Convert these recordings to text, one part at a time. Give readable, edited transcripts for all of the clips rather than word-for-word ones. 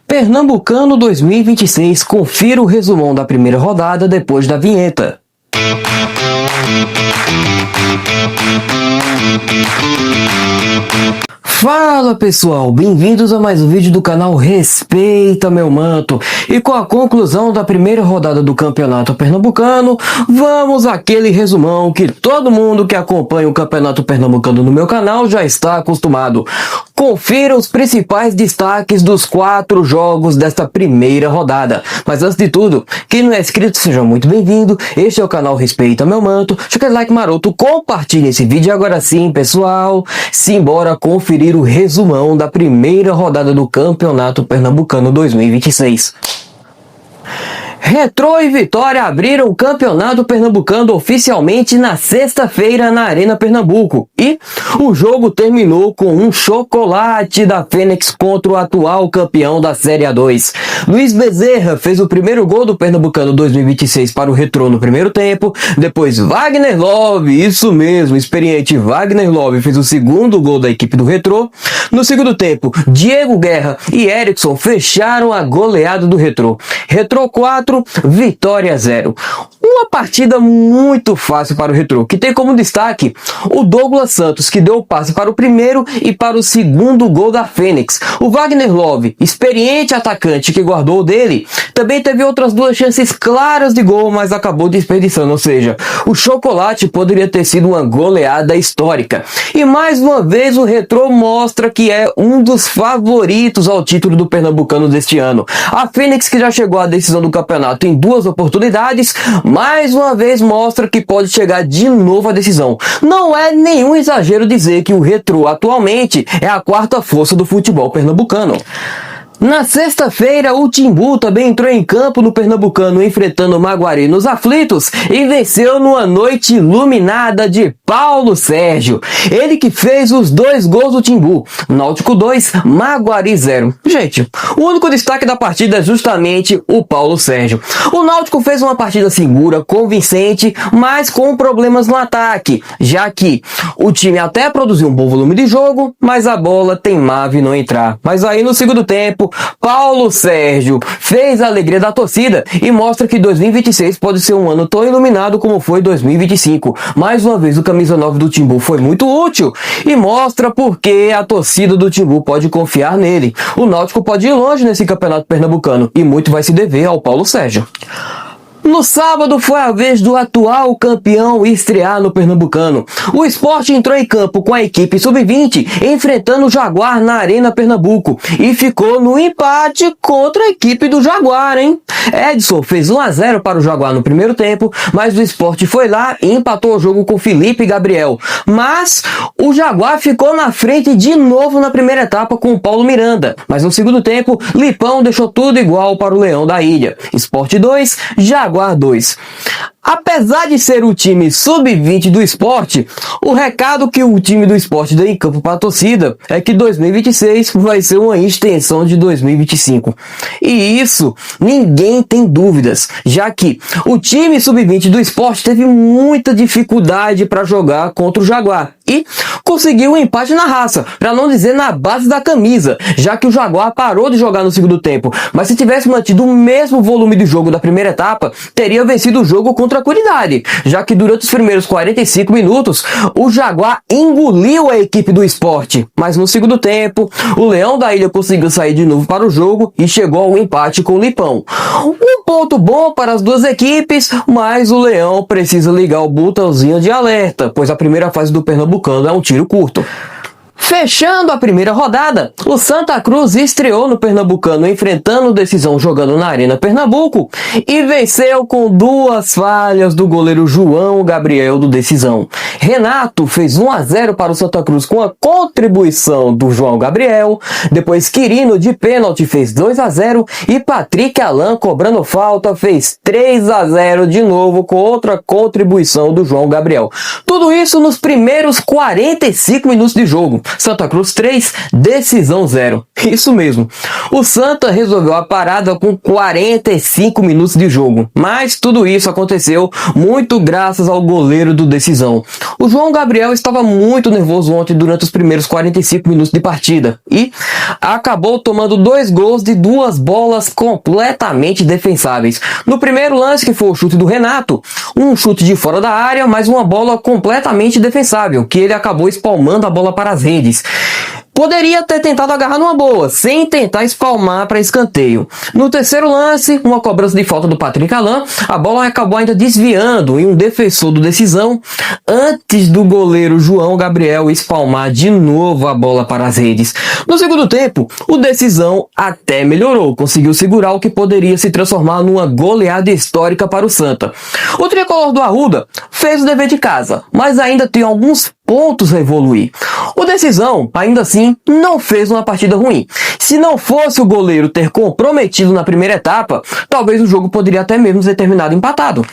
Pernambucano 2026, confira o resumão da primeira rodada depois da vinheta. Fala pessoal, bem-vindos a mais um vídeo do canal Respeita Meu Manto. E com a conclusão da primeira rodada do Campeonato Pernambucano, vamos àquele resumão que todo mundo que acompanha o Campeonato Pernambucano no meu canal já está acostumado. Confira os principais destaques dos 4 jogos desta primeira rodada. Mas antes de tudo, quem não é inscrito, seja muito bem-vindo. Este é o canal Respeita Meu Manto. Deixa aquele like maroto, compartilhe esse vídeo. Agora sim, pessoal, simbora conferir o resumão da primeira rodada do Campeonato Pernambucano 2026. Retrô e Vitória abriram o Campeonato Pernambucano oficialmente na sexta-feira na Arena Pernambuco. E o jogo terminou com um chocolate da Fênix contra o atual campeão da Série A2. Luiz Bezerra fez o primeiro gol do Pernambucano 2026 para o Retrô no primeiro tempo. Depois Wagner Love, isso mesmo, experiente Wagner Love, fez o segundo gol da equipe do Retrô. No segundo tempo, Diego Guerra e Erickson fecharam a goleada do Retrô. Retrô 4, Vitória 0. Uma partida muito fácil para o Retrô, que tem como destaque o Douglas Santos, que deu o passe para o primeiro e para o segundo gol da Fênix. O Wagner Love, experiente atacante que guardou dele, também teve outras 2 chances claras de gol, mas acabou desperdiçando, ou seja, o chocolate poderia ter sido uma goleada histórica. E mais uma vez o Retrô mostra que é um dos favoritos ao título do Pernambucano deste ano. A Fênix, que já chegou à decisão do campeonato em 2 oportunidades, mais uma vez mostra que pode chegar de novo à decisão. Não é nenhum exagero dizer que o Retrô atualmente é a 4ª força do futebol pernambucano. Na sexta-feira, o Timbu também entrou em campo no Pernambucano, enfrentando o Maguari nos aflitos e venceu numa noite iluminada de Paulo Sérgio. Ele que fez os 2 gols do Timbu. Náutico 2, Maguari 0. Gente, o único destaque da partida é justamente o Paulo Sérgio. O Náutico fez uma partida segura, convincente, mas com problemas no ataque, já que o time até produziu um bom volume de jogo, mas a bola teimava em não entrar. Mas aí no segundo tempo, Paulo Sérgio fez a alegria da torcida e mostra que 2026 pode ser um ano tão iluminado como foi 2025. Mais uma vez o camisa 9 do Timbu foi muito útil e mostra porque a torcida do Timbu pode confiar nele. O Náutico pode ir longe nesse campeonato pernambucano e muito vai se dever ao Paulo Sérgio. No sábado foi a vez do atual campeão estrear no Pernambucano. O Sport entrou em campo com a equipe sub-20, enfrentando o Jaguar na Arena Pernambuco e ficou no empate contra a equipe do Jaguar, hein? Edson fez 1-0 para o Jaguar no primeiro tempo, mas o Sport foi lá e empatou o jogo com Felipe e Gabriel. Mas o Jaguar ficou na frente de novo na primeira etapa com o Paulo Miranda. Mas no segundo tempo, Lipão deixou tudo igual para o Leão da Ilha. Sport 2, Jaguar 2. Apesar de ser o time sub-20 do Sport, o recado que o time do Sport deu em campo para a torcida é que 2026 vai ser uma extensão de 2025. E isso ninguém tem dúvidas, já que o time sub-20 do Sport teve muita dificuldade para jogar contra o Jaguar e conseguiu um empate na raça, para não dizer na base da camisa, já que o Jaguar parou de jogar no segundo tempo. Mas se tivesse mantido o mesmo volume de jogo da primeira etapa, teria vencido o jogo com tranquilidade, já que durante os primeiros 45 minutos, o Jaguar engoliu a equipe do Sport. Mas no segundo tempo, o Leão da Ilha conseguiu sair de novo para o jogo e chegou ao empate com o Lipão. Um ponto bom para as 2 equipes, mas o Leão precisa ligar o botãozinho de alerta, pois a primeira fase do Pernambucano é um tiro curto. Fechando a primeira rodada, o Santa Cruz estreou no Pernambucano enfrentando Decisão jogando na Arena Pernambuco e venceu com 2 falhas do goleiro João Gabriel do Decisão. Renato fez 1-0 para o Santa Cruz com a contribuição do João Gabriel, depois Quirino de pênalti fez 2-0 e Patrick Alan cobrando falta fez 3-0 de novo com outra contribuição do João Gabriel. Tudo isso nos primeiros 45 minutos de jogo. Santa Cruz 3, decisão 0. Isso mesmo. O Santa resolveu a parada com 45 minutos de jogo, mas tudo isso aconteceu muito graças ao goleiro do Decisão. O João Gabriel estava muito nervoso ontem durante os primeiros 45 minutos de partida e acabou tomando 2 gols de 2 bolas completamente defensáveis. No primeiro lance, que foi o chute do Renato, um chute de fora da área, mas uma bola completamente defensável, que ele acabou espalmando a bola para as redes. Poderia ter tentado agarrar numa boa, sem tentar espalmar para escanteio. No terceiro lance, uma cobrança de falta do Patrick Alain, a bola acabou ainda desviando em um defensor do Decisão, antes do goleiro João Gabriel espalmar de novo a bola para as redes. No segundo tempo, o Decisão até melhorou, conseguiu segurar o que poderia se transformar numa goleada histórica para o Santa. O tricolor do Arruda fez o dever de casa, mas ainda tem alguns pontos a evoluir. O Decisão, ainda assim, não fez uma partida ruim. Se não fosse o goleiro ter comprometido na primeira etapa, talvez o jogo poderia até mesmo ter terminado empatado.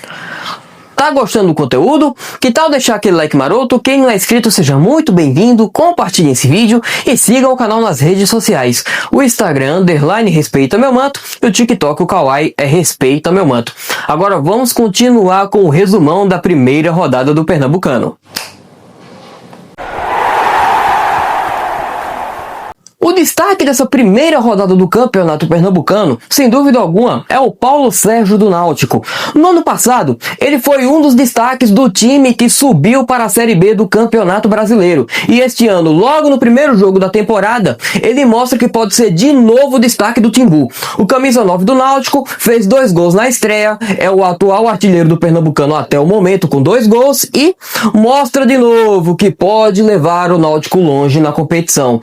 Tá gostando do conteúdo? Que tal deixar aquele like maroto? Quem não é inscrito, seja muito bem-vindo, compartilhe esse vídeo e siga o canal nas redes sociais. O Instagram, _respeita meu manto, e o TikTok, o Kawaii, é respeita meu manto. Agora vamos continuar com o resumão da primeira rodada do Pernambucano. O destaque dessa primeira rodada do Campeonato Pernambucano, sem dúvida alguma, é o Paulo Sérgio do Náutico. No ano passado, ele foi um dos destaques do time que subiu para a Série B do Campeonato Brasileiro. E este ano, logo no primeiro jogo da temporada, ele mostra que pode ser de novo o destaque do Timbu. O camisa 9 do Náutico fez 2 gols na estreia, é o atual artilheiro do Pernambucano até o momento com 2 gols e mostra de novo que pode levar o Náutico longe na competição.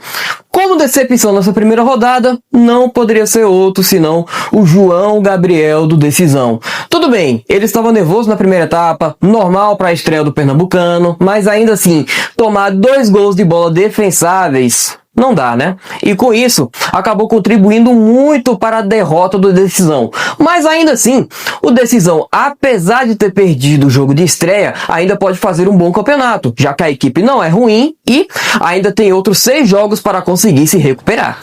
Como decepção nessa primeira rodada, não poderia ser outro senão o João Gabriel do Decisão. Tudo bem, ele estava nervoso na primeira etapa, normal para a estreia do Pernambucano, mas ainda assim, tomar 2 gols de bola defensáveis não dá, né? E com isso, acabou contribuindo muito para a derrota do Decisão. Mas ainda assim, o Decisão, apesar de ter perdido o jogo de estreia, ainda pode fazer um bom campeonato, já que a equipe não é ruim e ainda tem outros 6 jogos para conseguir se recuperar.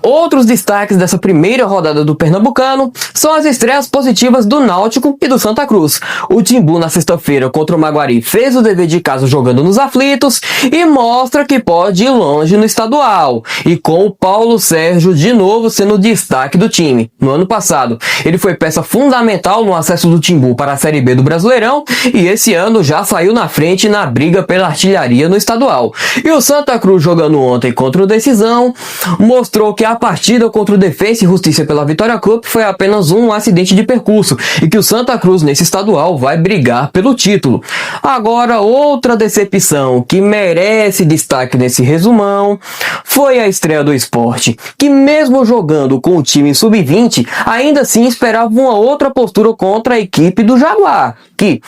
Outros destaques dessa primeira rodada do Pernambucano são as estreias positivas do Náutico e do Santa Cruz. O Timbu, na sexta-feira contra o Maguari, fez o dever de casa jogando nos aflitos e mostra que pode ir longe no estadual. E com o Paulo Sérgio de novo sendo o destaque do time. No ano passado, ele foi peça fundamental no acesso do Timbu para a Série B do Brasileirão e esse ano já saiu na frente na briga pela artilharia no estadual. E o Santa Cruz, jogando ontem contra o Decisão, mostrou que a partida contra o Defensa e Justiça pela Vitória Cup foi apenas um acidente de percurso e que o Santa Cruz nesse estadual vai brigar pelo título. Agora, outra decepção que merece destaque nesse resumão foi a estreia do Sport, que mesmo jogando com o time sub-20, ainda assim esperava uma outra postura contra a equipe do Jaguar, que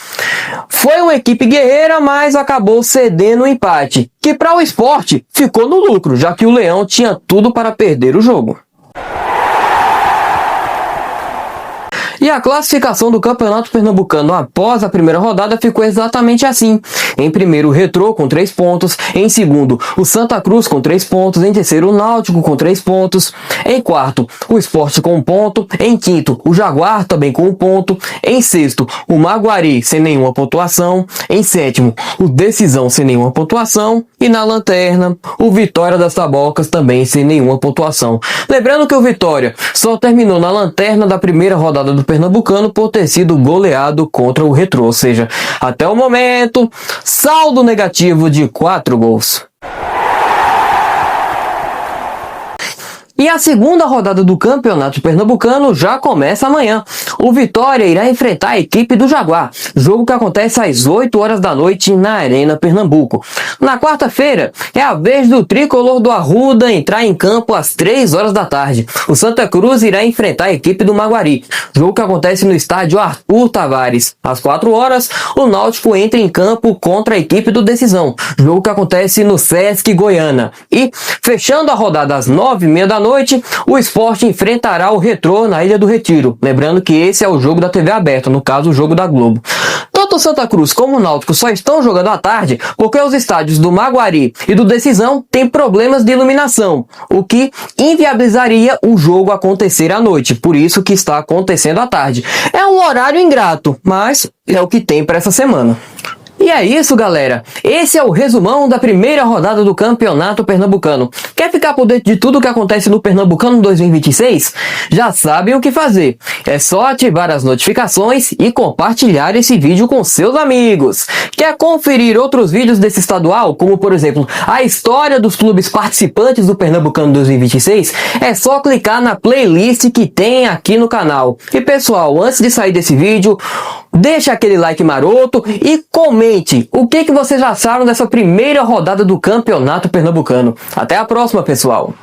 foi uma equipe guerreira, mas acabou cedendo o empate, que para o Sport ficou no lucro, já que o Leão tinha tudo para perder o jogo. E a classificação do Campeonato Pernambucano após a primeira rodada ficou exatamente assim. Em primeiro, o Retrô com 3 pontos. Em segundo, o Santa Cruz com 3 pontos. Em terceiro, o Náutico com 3 pontos. Em quarto, o Sport com 1 ponto. Em quinto, o Jaguar também com 1 ponto. Em sexto, o Maguari sem nenhuma pontuação. Em sétimo, o Decisão sem nenhuma pontuação. E na lanterna, o Vitória das Tabocas também sem nenhuma pontuação. Lembrando que o Vitória só terminou na lanterna da primeira rodada do Pernambucano por ter sido goleado contra o Retrô, ou seja, até o momento, saldo negativo de 4 gols. E a segunda rodada do Campeonato Pernambucano já começa amanhã. O Vitória irá enfrentar a equipe do Jaguar, jogo que acontece às 8 horas da noite na Arena Pernambuco. Na quarta-feira, é a vez do tricolor do Arruda entrar em campo às 3 horas da tarde. O Santa Cruz irá enfrentar a equipe do Maguari, jogo que acontece no estádio Arthur Tavares. Às 4 horas, o Náutico entra em campo contra a equipe do Decisão, jogo que acontece no Sesc Goiânia. E, fechando a rodada às 9h30 da noite, o Sport enfrentará o Retrô na Ilha do Retiro. Lembrando que esse é o jogo da TV aberta, no caso o jogo da Globo. Tanto o Santa Cruz como o Náutico só estão jogando à tarde porque os estádios do Maguari e do Decisão têm problemas de iluminação, o que inviabilizaria o jogo acontecer à noite. Por isso que está acontecendo à tarde. É um horário ingrato, mas é o que tem para essa semana. E é isso, galera. Esse é o resumão da primeira rodada do Campeonato Pernambucano. Quer ficar por dentro de tudo o que acontece no Pernambucano 2026? Já sabem o que fazer. É só ativar as notificações e compartilhar esse vídeo com seus amigos. Quer conferir outros vídeos desse estadual, como por exemplo, a história dos clubes participantes do Pernambucano 2026? É só clicar na playlist que tem aqui no canal. E pessoal, antes de sair desse vídeo, deixa aquele like maroto e comente o que vocês acharam dessa primeira rodada do Campeonato Pernambucano. Até a próxima, pessoal!